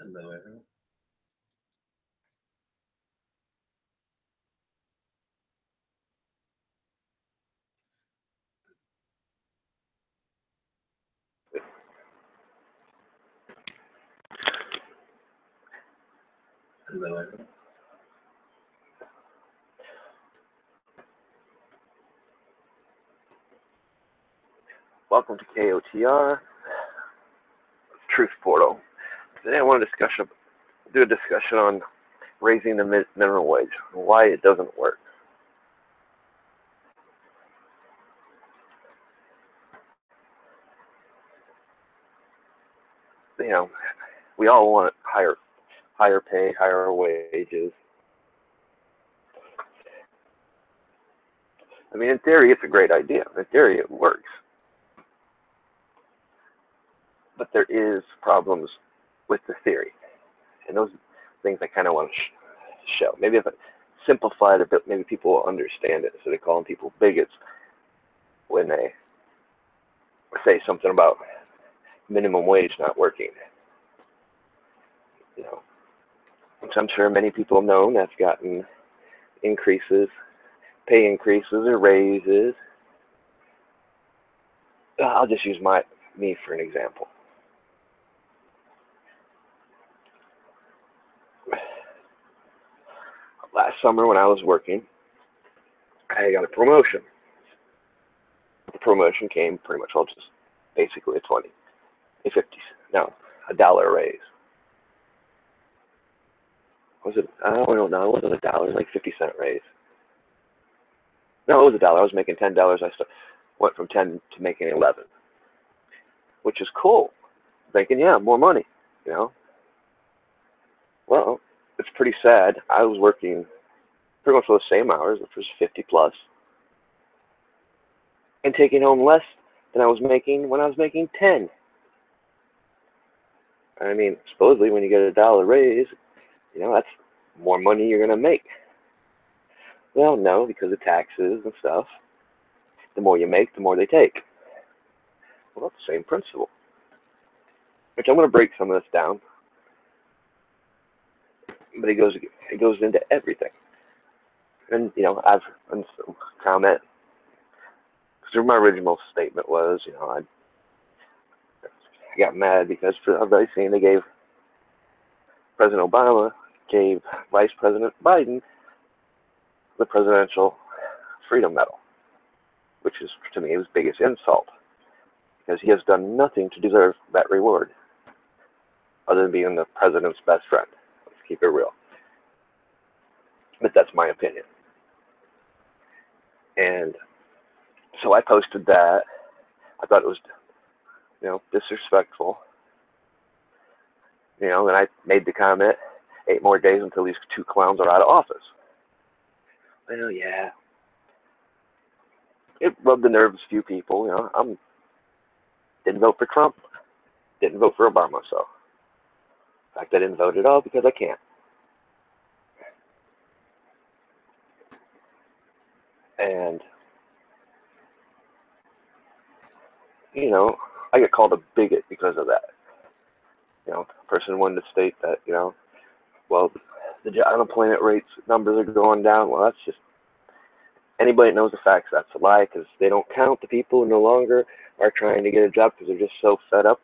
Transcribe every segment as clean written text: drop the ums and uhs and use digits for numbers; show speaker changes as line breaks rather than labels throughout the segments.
Hello, everyone. Hello, everyone.
Welcome to KOTR Truth Portal. Today I want to do a discussion on raising the minimum wage, why it doesn't work. You know, we all want higher pay, higher wages. I mean, in theory, it's a great idea. In theory, it works. But there is problems with the theory. And those things I kind of want to show. Maybe if I simplify it a bit, maybe people will understand it. So they calling people bigots when they say something about minimum wage not working. You know, which I'm sure many people know that's gotten increases, pay increases or raises. I'll just use me for an example. Last summer when I was working, I got a promotion. The promotion came pretty much all just basically a dollar raise. Was it? I don't know. Was it a dollar? Like 50-cent raise. No, it was a dollar. I was making $10. I went from 10 to making 11, which is cool. Thinking, yeah, more money, you know. Well, it's pretty sad. I was working pretty much for the same hours, which was 50 plus, and taking home less than I was making when I was making 10. I mean, supposedly when you get a dollar raise, you know, that's more money you're going to make. Well, no, because of taxes and stuff. The more you make, the more they take. Well, it's the same principle. Which I'm going to break some of this down. But it goes into everything. And, you know, I've comment. Because my original statement was, you know, I got mad because for the very thing they gave President Obama gave Vice President Biden the Presidential Freedom Medal, which is, to me, his biggest insult, because he has done nothing to deserve that reward, other than being the president's best friend. Let's keep it real. But that's my opinion. And so I posted that. I thought it was, you know, disrespectful. You know, and I made the comment, 8 more days until these 2 clowns are out of office. Well, yeah. It rubbed the nerves of a few people. You know, didn't vote for Trump, didn't vote for Obama, so. In fact, I didn't vote at all because I can't. And, you know, I get called a bigot because of that. You know, a person wanted to state that, you know, well, the unemployment rates numbers are going down. Well, that's just, anybody that knows the facts, that's a lie, because they don't count the people who no longer are trying to get a job because they're just so fed up.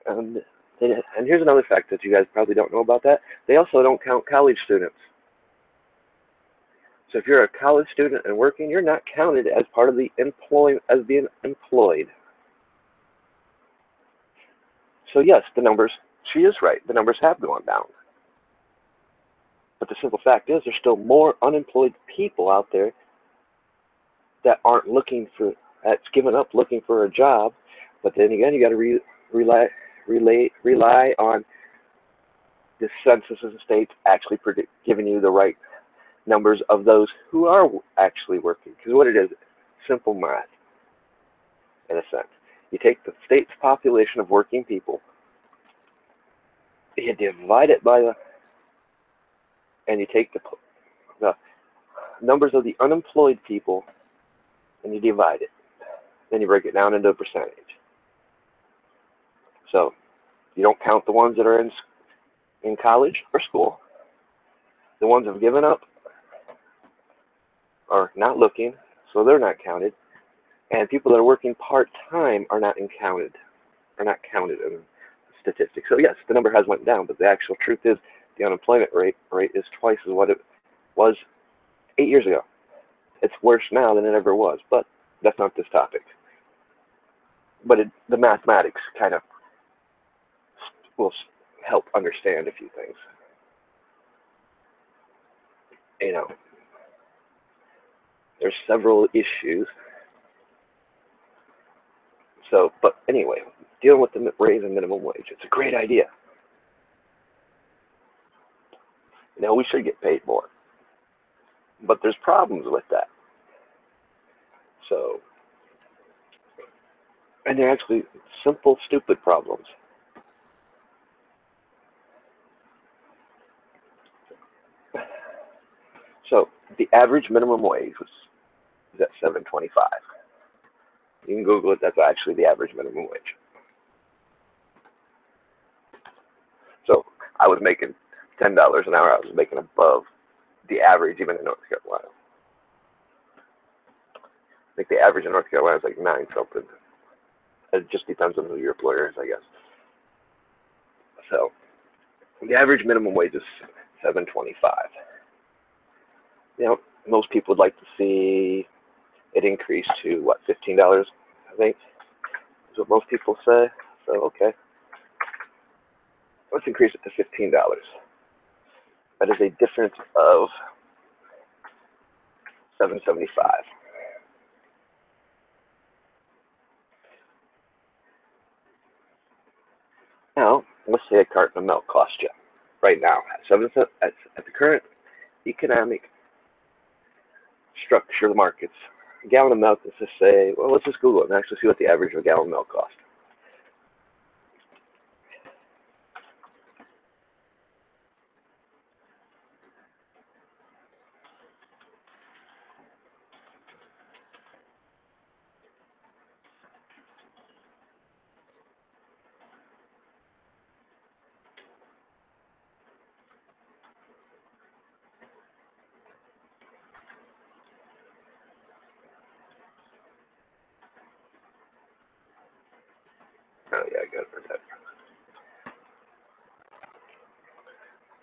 And here's another fact that you guys probably don't know about that. They also don't count college students. So if you're a college student and working, you're not counted as part of the being employed. So yes, the numbers, she is right, the numbers have gone down. But the simple fact is there's still more unemployed people out there that aren't that's given up looking for a job. But then again, you got to rely on the census of the states actually giving you the right numbers of those who are actually working. Because what it is, simple math, in a sense. You take the state's population of working people, you divide it by and you take the numbers of the unemployed people, and you divide it. Then you break it down into a percentage. So You don't count the ones that are in college or school. The ones that have given up are not looking, so they're not counted. And people that are working part-time are not counted in the statistics. So yes, the number has went down, but the actual truth is the unemployment rate is twice as what it was 8 years ago. It's worse now than it ever was, but that's not this topic. But the mathematics kind of will help understand a few things. You know, there's several issues. So, but anyway, dealing with the raise in minimum wage, it's a great idea. You know, we should get paid more. But there's problems with that. So, and they're actually simple, stupid problems. So, the average minimum wage is at $7.25. You can Google it. That's actually the average minimum wage. So, I was making $10 an hour. I was making above the average, even in North Carolina. I think the average in North Carolina is like 9 something. It just depends on who your employer is, I guess. So, the average minimum wage is $7.25. You know, most people would like to see it increase to, what, $15, I think, is what most people say. So, okay. Let's increase it to $15. That is a difference of $7.75. Now, let's say a carton of milk costs you, right now, at the current economic structure of the markets, a gallon of milk, let's just say, well, let's just Google it and actually see what the average of a gallon of milk costs. Oh, yeah, I got it.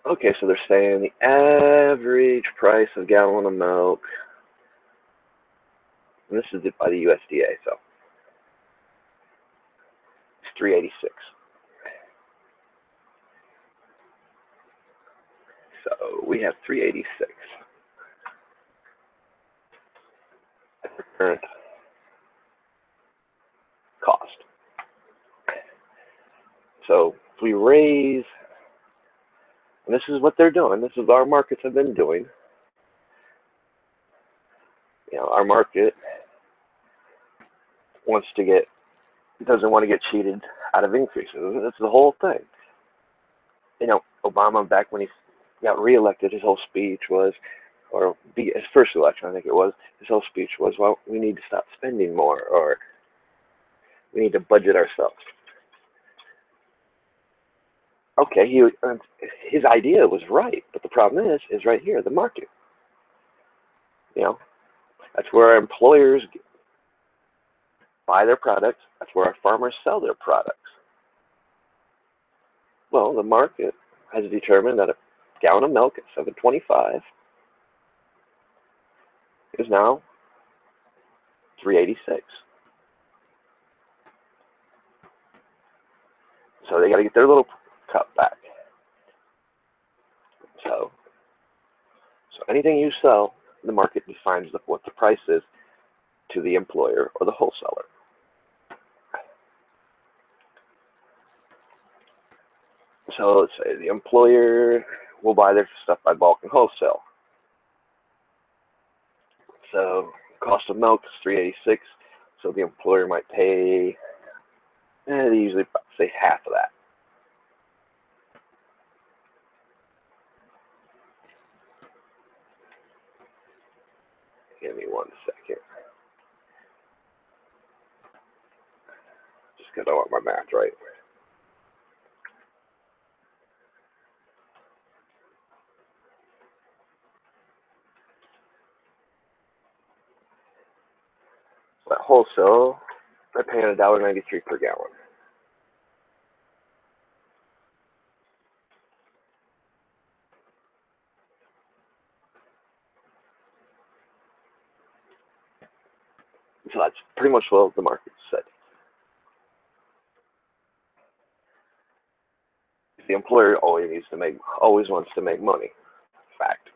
Okay, so they're saying the average price of a gallon of milk, and this is by the USDA, so it's $3.86. So we have $3.86 at the current cost. So if we raise, and this is what they're doing, this is what our markets have been doing. You know, our market doesn't want to get cheated out of increases. That's the whole thing. You know, Obama, back when he got reelected, his whole speech was, or his first election, I think it was, his whole speech was, well, we need to stop spending more, or we need to budget ourselves. Okay, his idea was right, but the problem is right here, the market. You know, that's where our employers buy their products. That's where our farmers sell their products. Well, the market has determined that a gallon of milk at $7.25 is now $3.86. So they got to get their little cut back. So anything you sell, the market defines what the price is to the employer or the wholesaler. So let's say the employer will buy their stuff by bulk and wholesale. So cost of milk is $3.86. So the employer might pay, they usually say half of that. Give me 1 second. Just because I want my math right. at wholesale, they're paying $1.93 per gallon. So that's pretty much what the market said. The employer always wants to make money. Fact.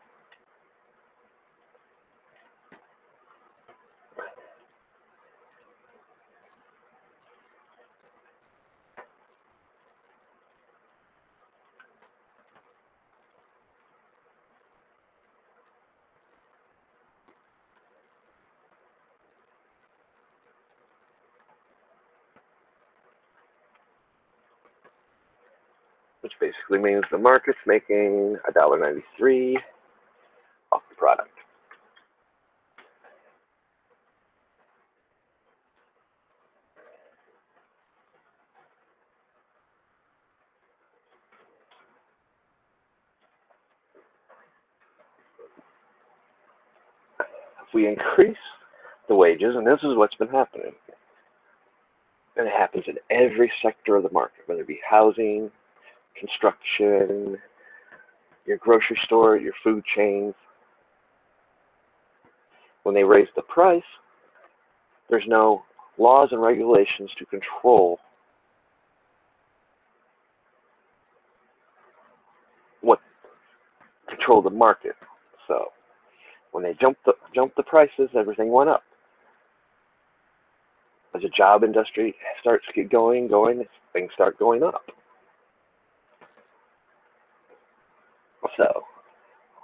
Which basically means the market's making $1.93 off the product. If we increase the wages, and this is what's been happening, and it happens in every sector of the market, whether it be housing, construction, your grocery store, your food chains. When they raise the price, there's no laws and regulations to control the market. So when they jump the prices, everything went up. As the job industry starts to get going, things start going up. So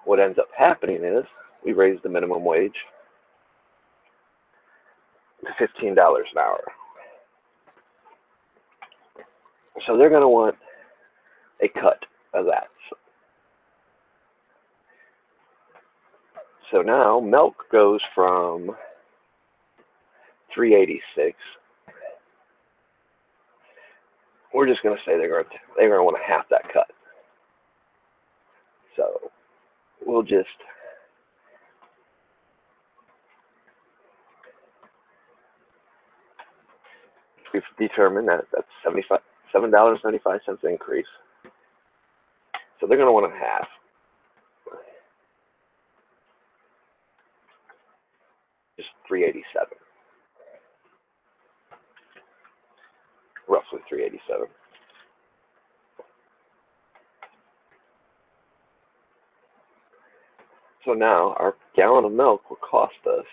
what ends up happening is we raise the minimum wage to $15 an hour. So they're going to want a cut of that. So now milk goes from $3.86. We're just going to say they're going to want half that cut. So we'll just we've determined that that's $7.75 increase. So they're going to want a half. Just $3.87. Roughly $3.87. So now our gallon of milk will cost us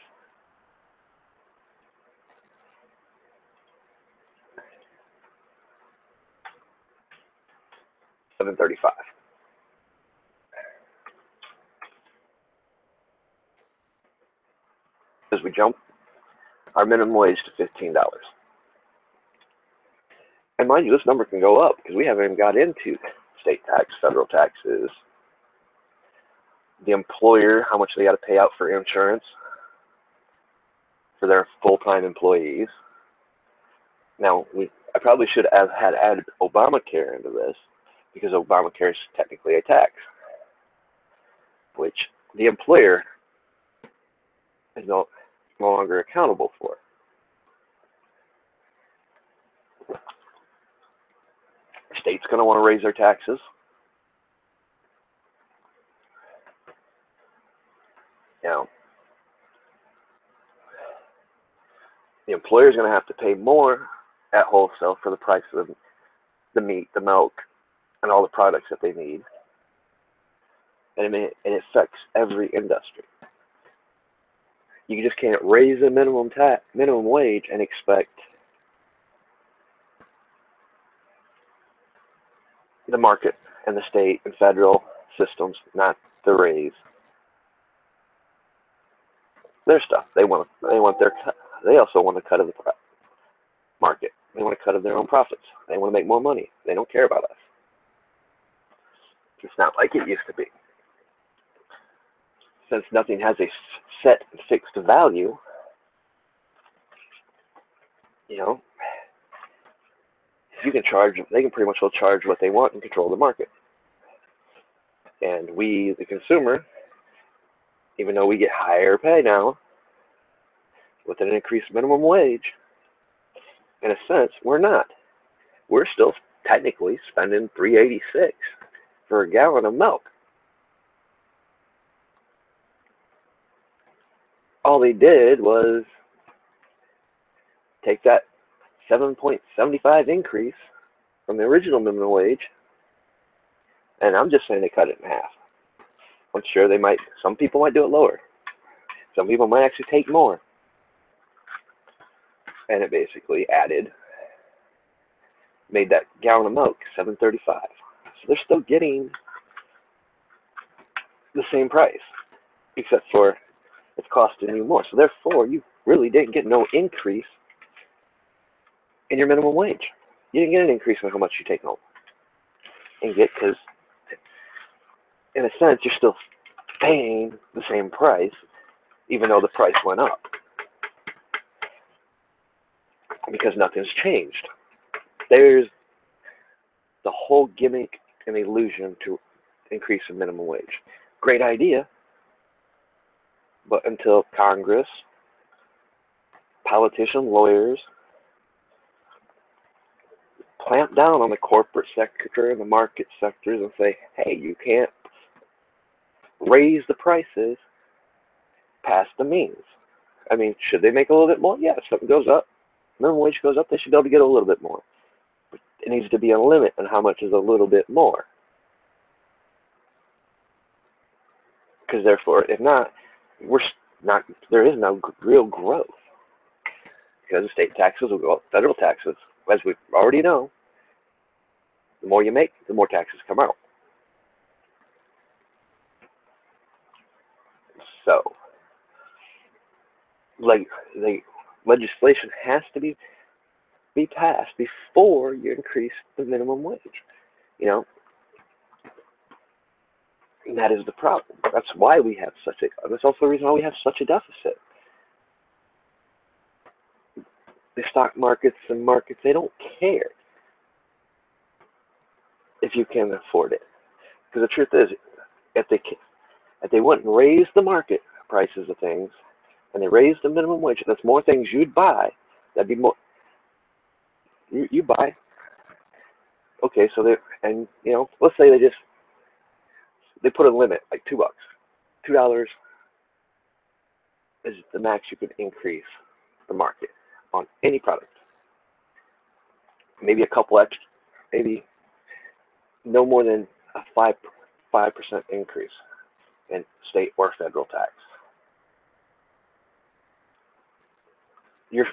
$7.35. As we jump our minimum wage to $15. And mind you, this number can go up because we haven't even got into state tax, federal taxes, the employer, how much they got to pay out for insurance for their full-time employees. Now, I probably should have had added Obamacare into this because Obamacare is technically a tax, which the employer is no longer accountable for. The state's going to want to raise their taxes. Now, the employer is going to have to pay more at wholesale for the price of the meat, the milk, and all the products that they need. And it affects every industry. You just can't raise the minimum wage and expect the market and the state and federal systems not to raise their stuff. They want their cut. They also want a cut of the market. They want a cut of their own profits. They want to make more money. They don't care about us. It's not like it used to be. Since nothing has a set fixed value, you can charge, they can pretty much charge what they want and control the market. And we, the consumer, even though we get higher pay now, with an increased minimum wage, in a sense, we're not. We're still technically spending $3.86 for a gallon of milk. All they did was take that 7.75 increase from the original minimum wage, and I'm just saying they cut it in half. I'm sure they might, some people might do it lower. Some people might actually take more. And it basically made that gallon of milk $7.35. So they're still getting the same price, except for it's costing you more. So therefore, you really didn't get no increase in your minimum wage. You didn't get an increase in how much you take home. And get, because in a sense, you're still paying the same price, even though the price went up. Because nothing's changed. There's the whole gimmick and illusion to increase the minimum wage. Great idea, but until Congress, politicians, lawyers, clamp down on the corporate sector and the market sectors and say, hey, you can't raise the prices past the means. I mean, should they make a little bit more? Yeah, if something goes up, minimum wage goes up, they should be able to get a little bit more. But it needs to be a limit on how much is a little bit more. Because therefore, if not, there is no real growth. Because state taxes will go up, federal taxes, as we already know, the more you make, the more taxes come out. So, like, the legislation has to be passed before you increase the minimum wage. You know, and that is the problem. That's why we have that's also the reason why we have such a deficit. The stock markets and markets, they don't care if you can afford it. Because the truth is, if they wouldn't raise the market prices of things, and they raise the minimum wage, that's more things you'd buy. That'd be more, you buy. Okay, so let's say they put a limit, like $2. $2 is the max you could increase the market on any product. Maybe a couple extra, maybe no more than a 5% increase in state or federal tax. You're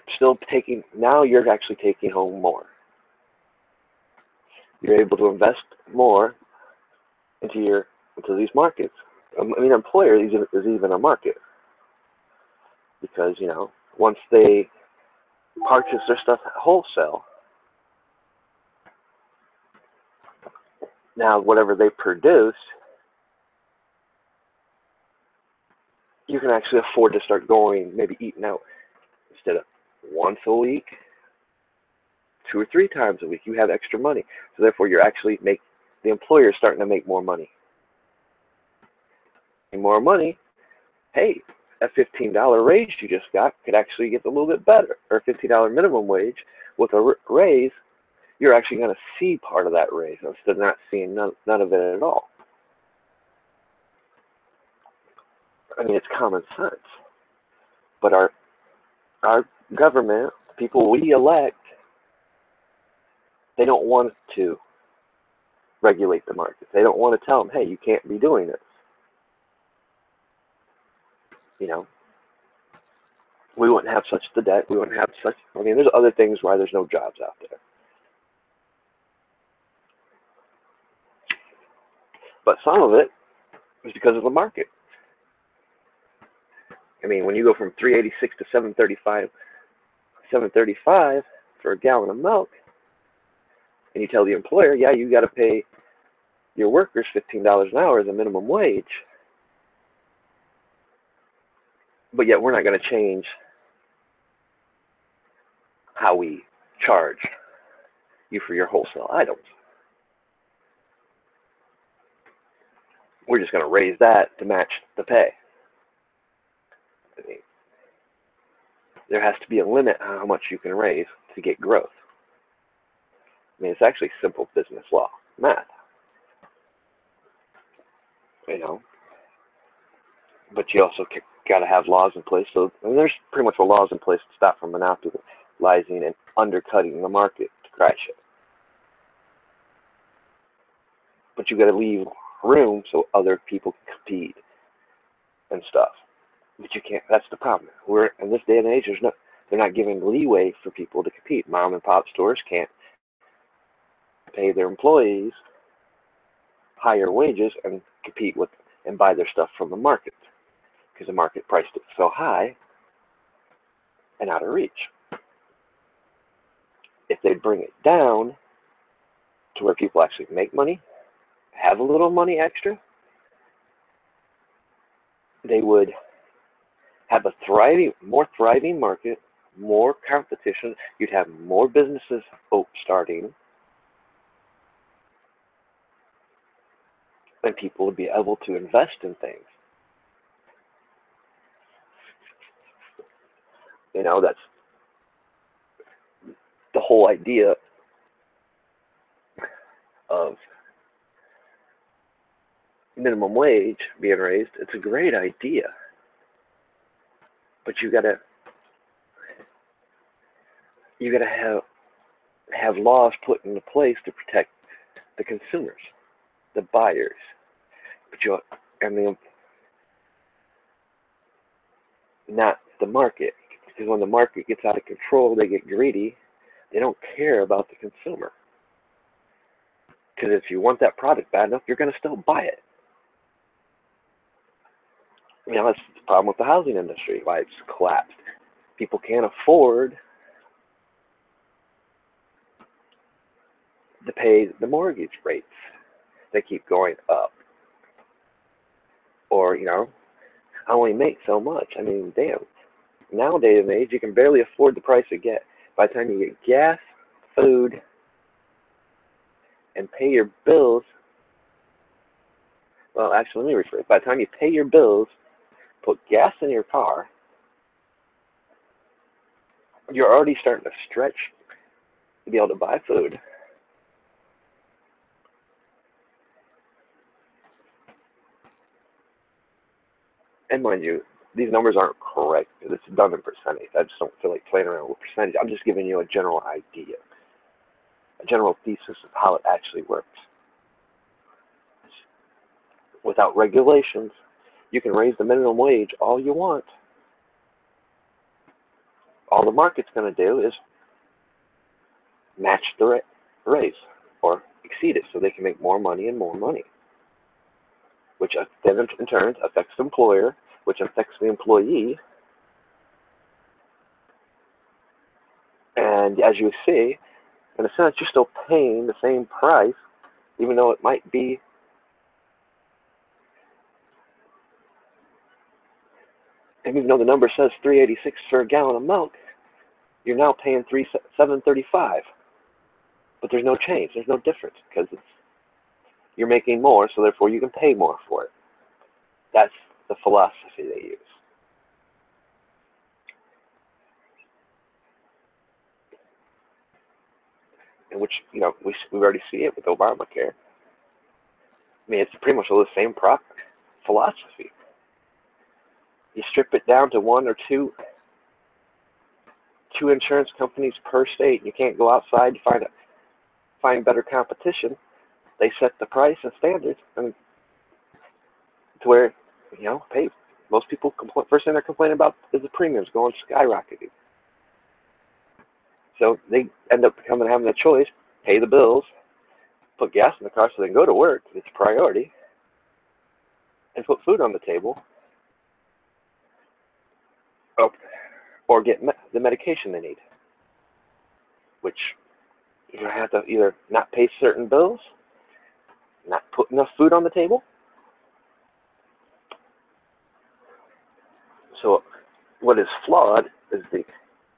actually taking home more. You're able to invest more into these markets. I mean, employer is even a market, because once they purchase their stuff at wholesale, now whatever they produce, you can actually afford to start maybe eating out instead of once a week, 2 or 3 times a week. You have extra money, so therefore the employer is starting to make more money. And more money, hey, that $15 raise you just got could actually get a little bit better, or $15 minimum wage with a raise. You're actually going to see part of that raise instead of not seeing none of it at all. I mean, it's common sense. But our government, the people we elect, they don't want to regulate the market. They don't want to tell them, hey, you can't be doing this. We wouldn't have such the debt. We wouldn't have such, there's other things why there's no jobs out there. But some of it is because of the market. I mean, when you go from $3.86 to $7.35 for a gallon of milk, and you tell the employer, yeah, you got to pay your workers $15 an hour as a minimum wage, but yet we're not going to change how we charge you for your wholesale items. We're just going to raise that to match the pay. I mean, there has to be a limit on how much you can raise to get growth. I mean, it's actually simple business law, math, you know. But you also got to have laws in place. So there's pretty much laws in place to stop from monopolizing and undercutting the market to crash it. But you got to leave room so other people can compete and stuff. But you can't. That's the problem. We're in this day and age. They're not giving leeway for people to compete. Mom and pop stores can't pay their employees higher wages and compete with and buy their stuff from the market because the market priced it so high and out of reach. If they bring it down to where people actually make money, have a little money extra, they would have a more thriving market, more competition. You'd have more businesses starting, and people would be able to invest in things. You know, that's the whole idea of minimum wage being raised. It's a great idea, but you gotta have laws put into place to protect the consumers, the buyers, not the market. Because when the market gets out of control, they get greedy. They don't care about the consumer. Because if you want that product bad enough, you're going to still buy it. You know, that's the problem with the housing industry, why it's collapsed. People can't afford to pay the mortgage rates. They keep going up. Or, you know, I only make so much. I mean, damn. Nowadays and age, you can barely afford the price of gas. By the time you get gas, food, and pay your bills, well, actually, let me rephrase. By the time you pay your bills, put gas in your car, you're already starting to stretch to be able to buy food. And mind you, these numbers aren't correct. It's done in percentage. I just don't feel like playing around with percentage. I'm just giving you a general idea, a general thesis of how it actually works. Without regulations, you can raise the minimum wage all you want. All the market's going to do is match the raise or exceed it so they can make more money and more money, which then in turn affects the employer, which affects the employee. And as you see, in a sense, you're still paying the same price, even though it might be and even though the number says $3.86 for a gallon of milk, you're now paying $7.35. But there's no change. There's no difference because you're making more, so therefore you can pay more for it. That's the philosophy they use. In which, you know, we already see it with Obamacare. I mean, it's pretty much all the same philosophy. You strip it down to one or two insurance companies per state. You can't go outside to find better competition. They set the price and standards, and to where, you know, hey, most people first thing they're complaining about is the premiums going skyrocketing. So they end up having a choice: pay the bills, put gas in the car so they can go to work. It's a priority, and put food on the table, or get the medication they need, which you have to either not pay certain bills, not put enough food on the table. So what is flawed is the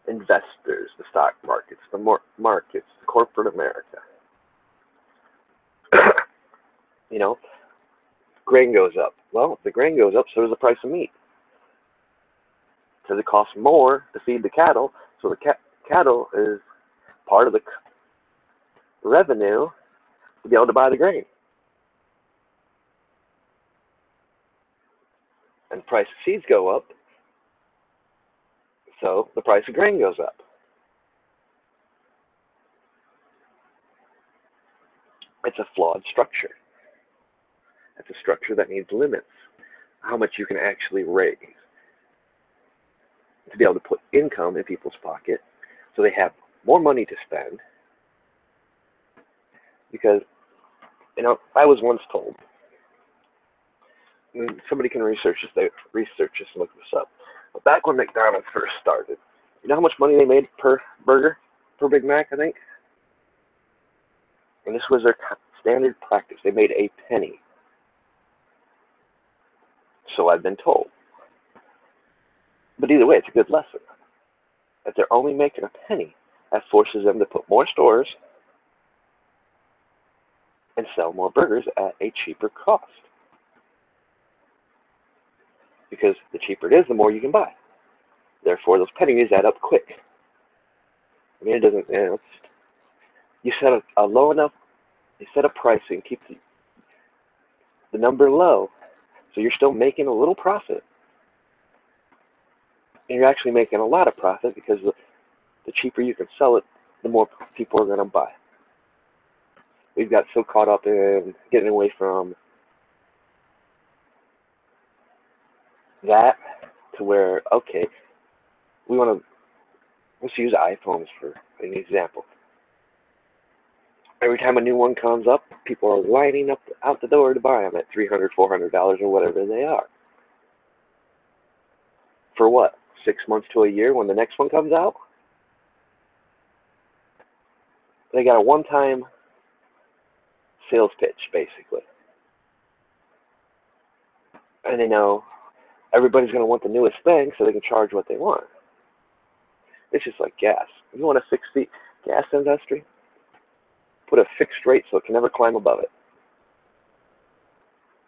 investors, the stock markets, the markets, the corporate America. You know, grain goes up. Well, if the grain goes up, so does the price of meat. because it costs more to feed the cattle, so the cattle is part of the revenue to be able to buy the grain. And the price of seeds go up, so the price of grain goes up. It's a flawed structure. It's a structure that needs limits. How much you can actually raise to be able to put income in people's pocket so they have more money to spend. Because, I was once told, and somebody can research this and look this up, but back when McDonald's first started, you know how much money they made per burger, per Big Mac, I think? And this was their standard practice. They made a penny. So I've been told. But either way, it's a good lesson. If they're only making a penny, that forces them to put more stores and sell more burgers at a cheaper cost. Because the cheaper it is, the more you can buy. Therefore, those pennies add up quick. I mean, it doesn't, you set a low enough, you set a pricing, keep the number low, so you're still making a little profit. And you're actually making a lot of profit because the cheaper you can sell it, the more people are going to buy. We've got so caught up in getting away from that to where, okay, let's use iPhones for an example. Every time a new one comes up, people are lining up out the door to buy them at $300, $400 or whatever they are. For what? 6 months to a year when the next one comes out? They got a one-time sales pitch, basically. And they know everybody's going to want the newest thing so they can charge what they want. It's just like gas. You want to fix the gas industry? Put a fixed rate so it can never climb above it.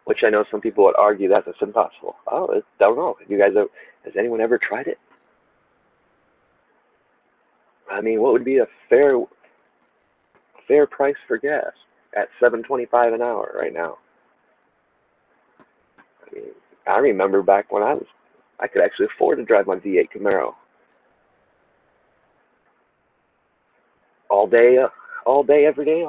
Which I know some people would argue that it's impossible. I don't know. Has anyone ever tried it? I mean, what would be a fair price for gas at $7.25 an hour right now? I mean, I remember back when I could actually afford to drive my V8 Camaro all day, every day,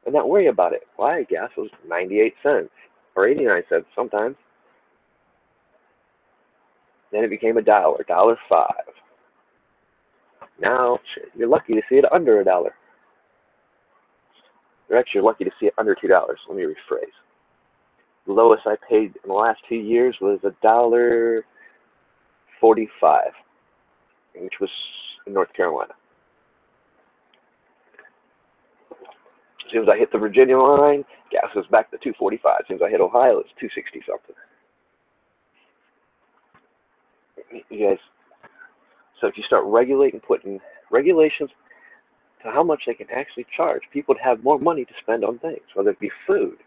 and not worry about it. Why? Gas was 98 cents or 89 cents sometimes. Then it became $1.05. Now, you're lucky to see it under $1. You're actually lucky to see it under $2. Let me rephrase. The lowest I paid in the last 2 years was $1.45, which was in North Carolina. As soon as I hit the Virginia line, gas was back to $2.45. As soon as I hit Ohio, it's $2.60 something. You guys, so if you start putting regulations to how much they can actually charge, people would have more money to spend on things, whether it be food,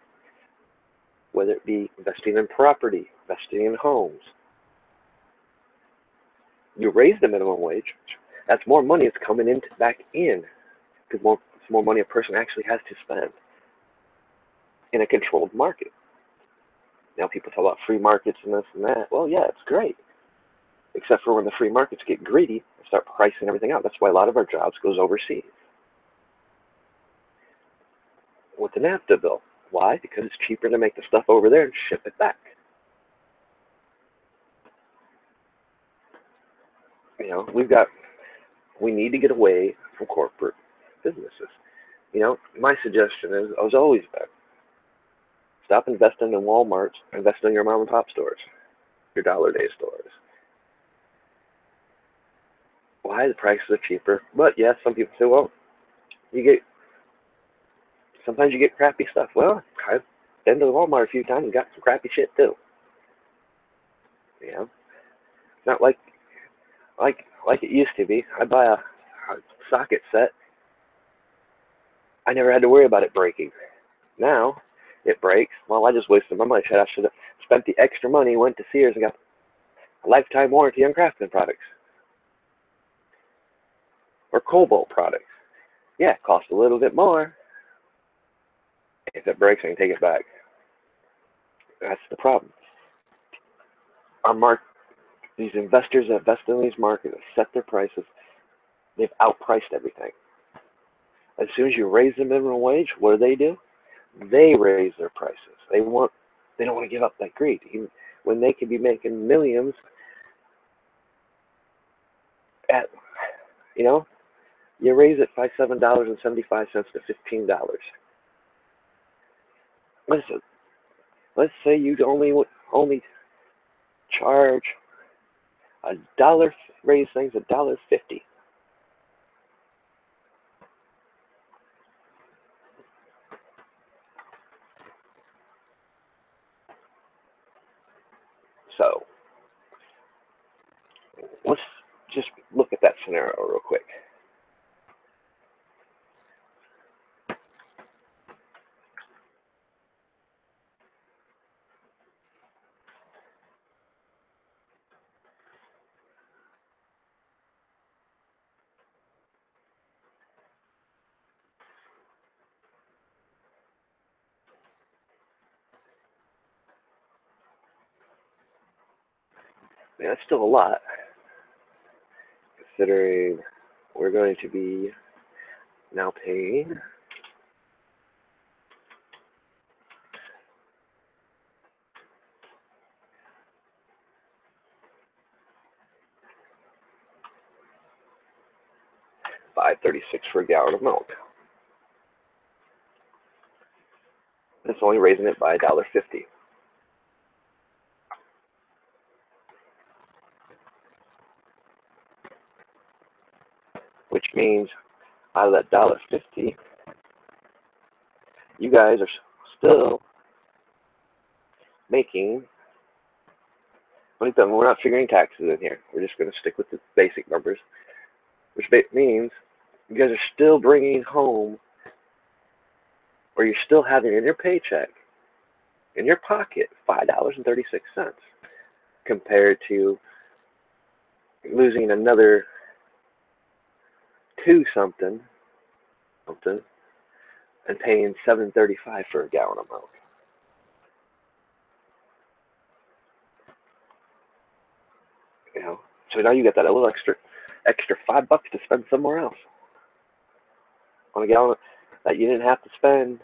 whether it be investing in property, investing in homes. You raise the minimum wage, that's more money that's coming back in, because it's more money a person actually has to spend in a controlled market. Now people talk about free markets and this and that. Well, yeah, it's great. Except for when the free markets get greedy and start pricing everything out. That's why a lot of our jobs goes overseas. With the NAFTA bill. Why? Because it's cheaper to make the stuff over there and ship it back. We need to get away from corporate businesses. My suggestion has always been, stop investing in Walmart, invest in your mom and pop stores, your dollar day stores. Why? The prices are cheaper. But yes, some people say, well, sometimes you get crappy stuff. Well, I've been to the Walmart a few times and got some crappy shit too. Not like it used to be. I buy a socket set. I never had to worry about it breaking. Now, it breaks. Well, I just wasted my money. I should have spent the extra money, went to Sears and got a lifetime warranty on crafting products or cobalt products. Yeah, it costs a little bit more. If it breaks, I can take it back. That's the problem. These investors that invest in these markets set their prices. They've outpriced everything. As soon as you raise the minimum wage, what do? They raise their prices. They don't want to give up that greed. Even when they could be making millions at, you raise it by $7.75 to $15. Let's say you only charge a dollar, raise things $1.50. So let's just look at that scenario real quick. Man, that's still a lot, considering we're going to be now paying $5.36 for a gallon of milk. It's only raising it by $1.50. Which means out of that $1.50, you guys are still making, we're not figuring taxes in here. We're just going to stick with the basic numbers, which means you guys are still bringing home, or you're still having in your paycheck, in your pocket, $5.36 compared to losing another $2 something and paying $7.35 for a gallon of milk. So now you got that a little extra $5 to spend somewhere else on a gallon that you didn't have to spend.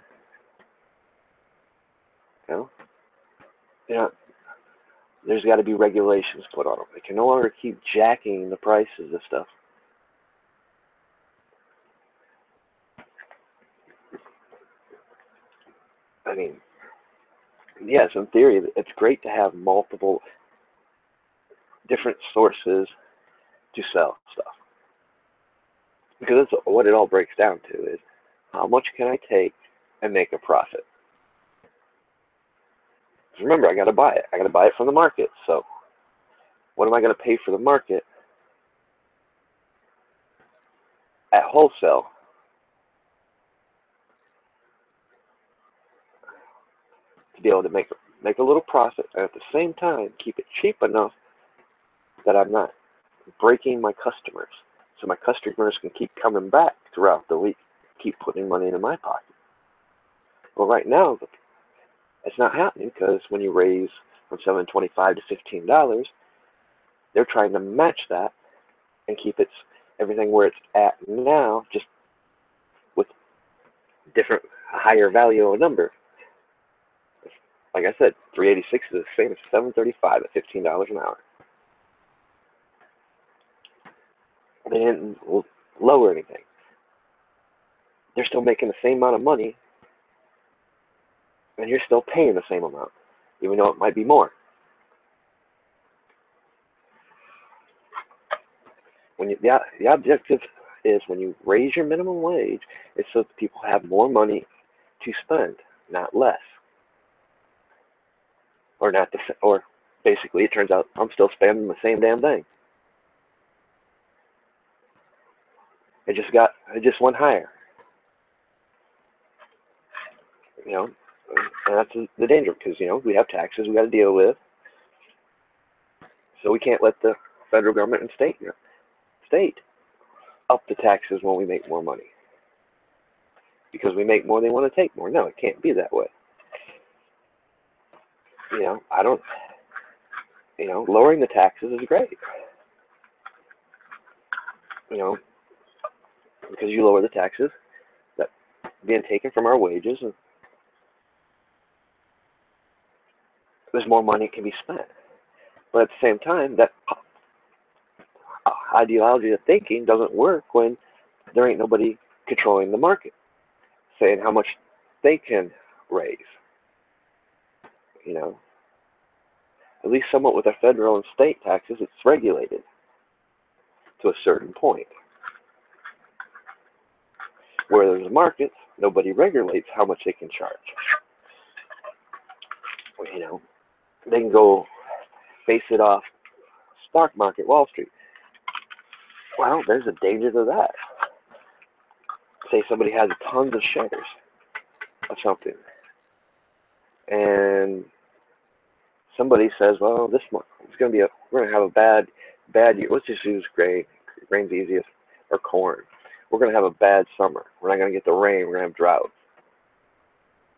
There's got to be regulations put on them. They can no longer keep jacking the prices of stuff. I mean, yes, in theory, it's great to have multiple different sources to sell stuff. Because that's what it all breaks down to, is how much can I take and make a profit? Because remember, I got to buy it. I got to buy it from the market. So what am I going to pay for the market at wholesale? To be able to make a little profit, and at the same time keep it cheap enough that I'm not breaking my customers, so my customers can keep coming back throughout the week, keep putting money in my pocket. Well, right now it's not happening, because when you raise from $7.25 to $15, they're trying to match that and keep everything where it's at now, just with different higher value of a number. Like I said, $3.86 is the same as $7.35 at $15 an hour. They didn't lower anything. They're still making the same amount of money, and you're still paying the same amount, even though it might be more. The objective is, when you raise your minimum wage, it's so that people have more money to spend, not less. Or basically it turns out I'm still spending the same damn thing. It just went higher. And that's the danger, because we have taxes we got to deal with. So we can't let the federal government and state up the taxes when we make more money. Because we make more, they want to take more. No, it can't be that way. I don't, lowering the taxes is great. Because you lower the taxes, that being taken from our wages, and there's more money can be spent. But at the same time, that ideology of thinking doesn't work when there ain't nobody controlling the market, saying how much they can raise. At least somewhat with our federal and state taxes, it's regulated to a certain point. Where there's a market, nobody regulates how much they can charge. They can go base it off stock market, Wall Street. Well, there's a danger to that. Say somebody has tons of shares of something, and somebody says, well, this month we're going to have a bad year. Let's just use grain. Grain's easiest, or corn. We're going to have a bad summer. We're not going to get the rain. We're going to have drought.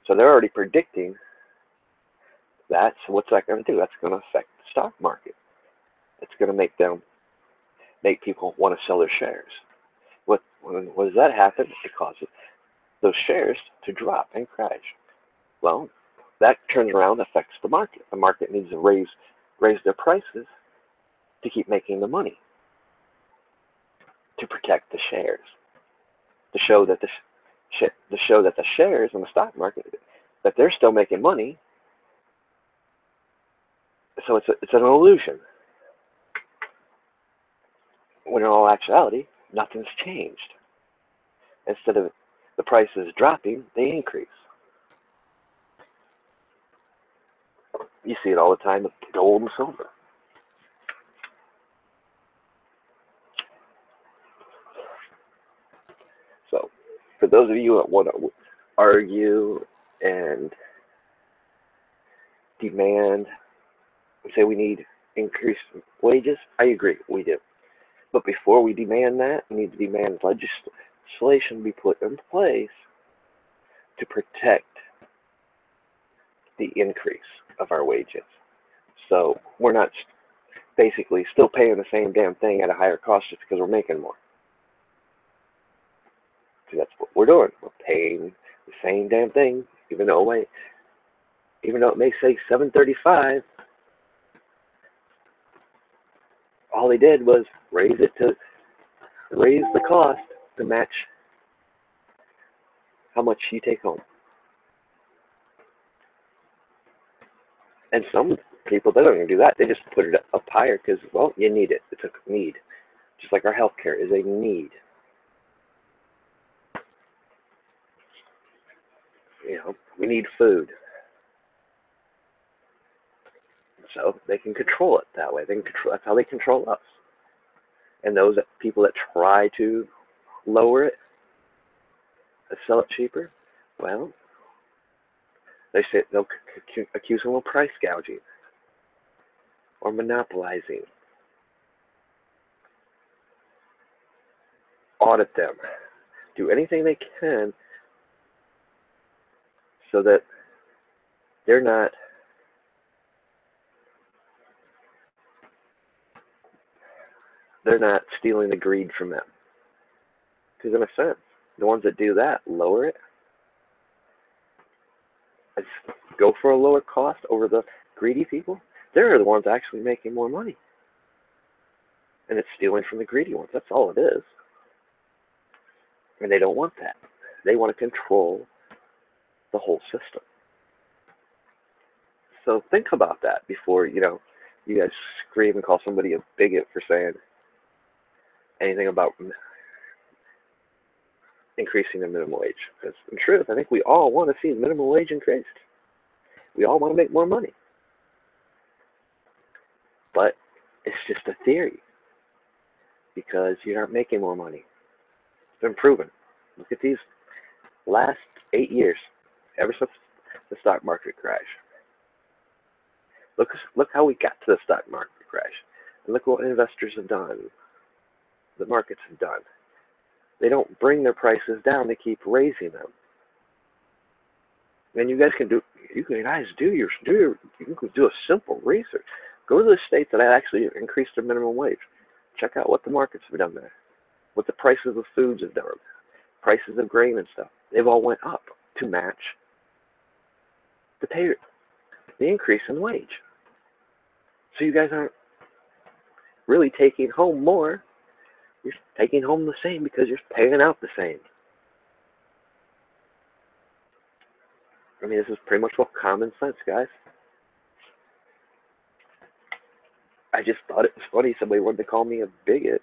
So they're already predicting that. So what's that going to do? That's going to affect the stock market. It's going to make people want to sell their shares. When does that happen? It causes those shares to drop and crash. Well, that turns around and affects the market. The market needs to raise their prices to keep making the money, to protect the shares, to show that the shares in the stock market, that they're still making money. So it's an illusion. When in all actuality, nothing's changed. Instead of the prices dropping, they increase. You see it all the time with gold and silver. So, for those of you that want to argue and demand, say we need increased wages, I agree, we do. But before we demand that, we need to demand legislation be put in place to protect the increase of our wages. So we're not basically still paying the same damn thing at a higher cost just because we're making more. See, that's what we're doing. We're paying the same damn thing, even though it may say $7.35. All they did was raise the cost to match how much you take home. And some people, they don't even do that. They just put it up higher because, well, you need it. It's a need. Just like our health care is a need. We need food. So they can control it that way. That's how they control us. And people that try to lower it, sell it cheaper, well, they'll accuse them of price gouging or monopolizing. Audit them. Do anything they can so that they're not stealing the greed from them. Because in a sense, the ones that do that, lower it, go for a lower cost over the greedy people, they're the ones actually making more money. And it's stealing from the greedy ones. That's all it is. And they don't want that. They want to control the whole system. So think about that before, you guys scream and call somebody a bigot for saying anything about increasing the minimum wage. Because in truth, I think we all want to see the minimum wage increased. We all want to make more money. But it's just a theory because you aren't making more money. It's been proven. Look at these last 8 years, ever since the stock market crash. Look how we got to the stock market crash. And look what investors have done. The markets have done. They don't bring their prices down. They keep raising them. And you guys can do you can do a simple research. Go to the states that actually increased their minimum wage. Check out what the markets have done there. What the prices of foods have done. Prices of grain and stuff. They've all went up to match the increase in wage. So you guys aren't really taking home more. You're taking home the same because you're paying out the same. I mean, this is pretty much what common sense, guys. I just thought it was funny somebody wanted to call me a bigot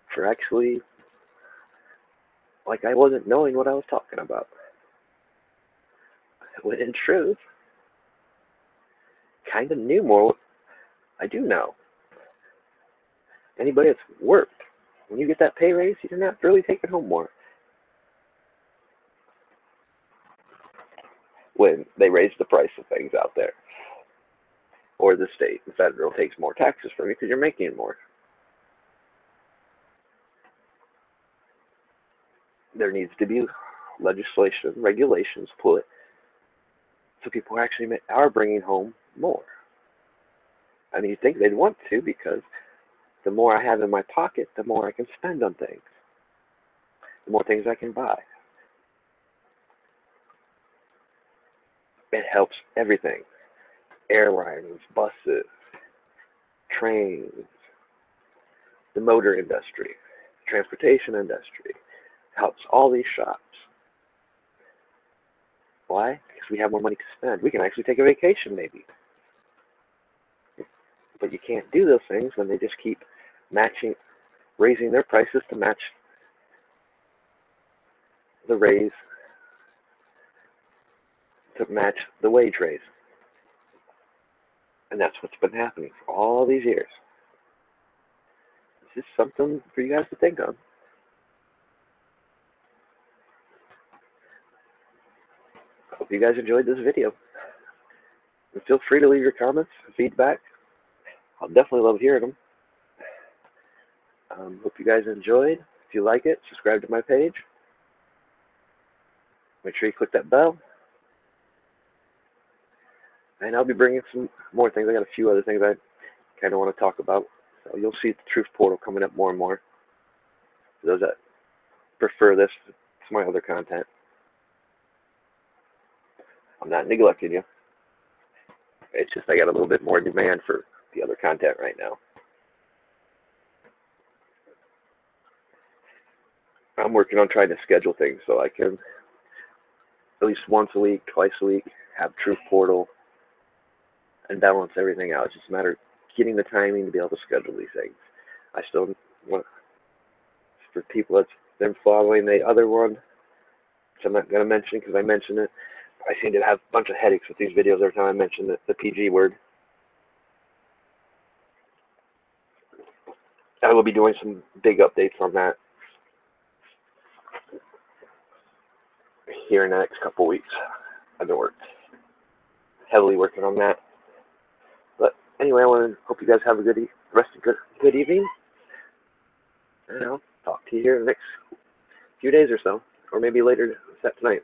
for actually, like I wasn't knowing what I was talking about. When in truth, kind of knew more. I do know. Anybody that's worked, when you get that pay raise, you're not really taking home more. When they raise the price of things out there. Or the state and federal takes more taxes from you because you're making more. There needs to be legislation, regulations put so people actually are bringing home more. I mean, you think they'd want to because the more I have in my pocket, the more I can spend on things. The more things I can buy. It helps everything. Airlines, buses, trains, the motor industry, transportation industry. Helps all these shops. Why? Because we have more money to spend. We can actually take a vacation maybe. But you can't do those things when they just keep raising their prices to match the raise, to match the wage raise. And that's what's been happening for all these years. This is something for you guys to think on. I hope you guys enjoyed this video. And feel free to leave your comments, feedback. I'll definitely love hearing them. Hope you guys enjoyed. If you like it, subscribe to my page. Make sure you click that bell. And I'll be bringing some more things. I got a few other things I kind of want to talk about. So you'll see the Truth Portal coming up more and more. For those that prefer this, it's my other content. I'm not neglecting you. It's just I got a little bit more demand for the other content right now. I'm working on trying to schedule things so I can at least once a week, twice a week, have Truth Portal and balance everything out. It's just a matter of getting the timing to be able to schedule these things. I still want, for people that's been following the other one, which I'm not going to mention because I mentioned it, I seem to have a bunch of headaches with these videos every time I mention the PG word. I will be doing some big updates on that here in the next couple weeks. I've been heavily working on that. But anyway, I want to hope you guys have a good evening. And I'll talk to you here in the next few days or so, or maybe later tonight.